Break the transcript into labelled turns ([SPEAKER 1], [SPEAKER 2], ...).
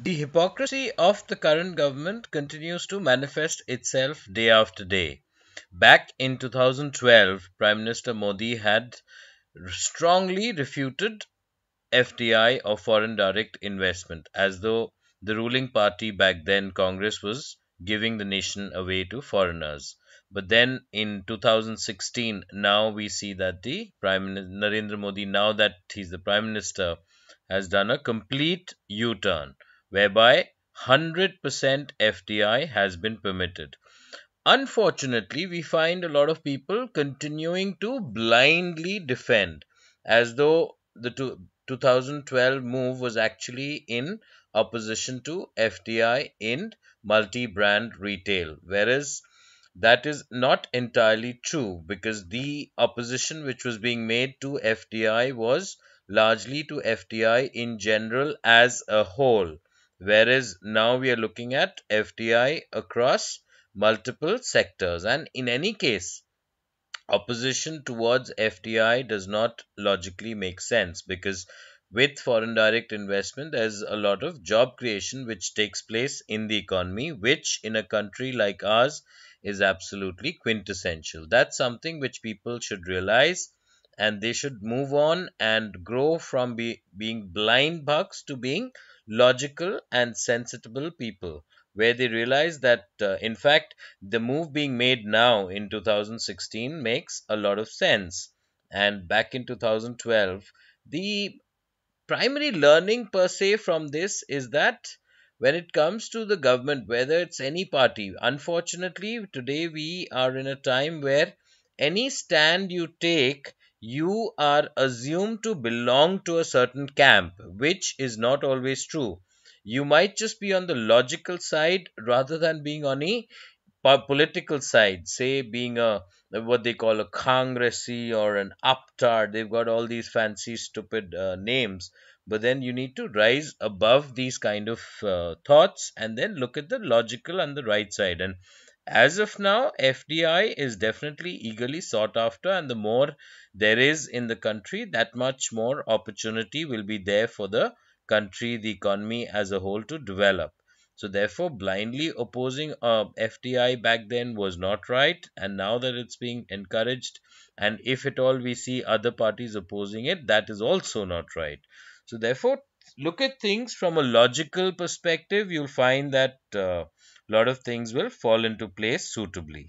[SPEAKER 1] The hypocrisy of the current government continues to manifest itself day after day. Back in 2012, Prime Minister Modi had strongly refuted FDI or foreign direct investment, as though the ruling party back then, Congress, was giving the nation away to foreigners. But then in 2016, now we see that the Narendra Modi, now that he's the Prime Minister, has done a complete U turn whereby 100% FDI has been permitted. Unfortunately, we find a lot of people continuing to blindly defend as though the 2012 move was actually in opposition to FDI in multi brand retail, whereas that is not entirely true because the opposition which was being made to FDI was largely to FDI in general as a whole, whereas now we are looking at FDI across multiple sectors. And in any case, opposition towards FDI does not logically make sense because with foreign direct investment, there's a lot of job creation which takes place in the economy, which in a country like ours is absolutely quintessential. That's something which people should realize and they should move on and grow from being blind bugs to being logical and sensible people, where they realize that, in fact, the move being made now in 2016 makes a lot of sense. And back in 2012, the primary learning per se from this is that when it comes to the government, whether it's any party, unfortunately, today we are in a time where any stand you take, you are assumed to belong to a certain camp, which is not always true. You might just be on the logical side rather than being on a political side, say being a what they call a congressy or an upstart. They've got all these fancy, stupid names. But then you need to rise above these kind of thoughts and then look at the logical and the right side. And as of now, FDI is definitely eagerly sought after, and the more there is in the country, that much more opportunity will be there for the country, the economy as a whole to develop. So therefore, blindly opposing FDI back then was not right, and now that it's being encouraged, and if at all we see other parties opposing it, that is also not right. So therefore, look at things from a logical perspective. You'll find that a lot of things will fall into place suitably.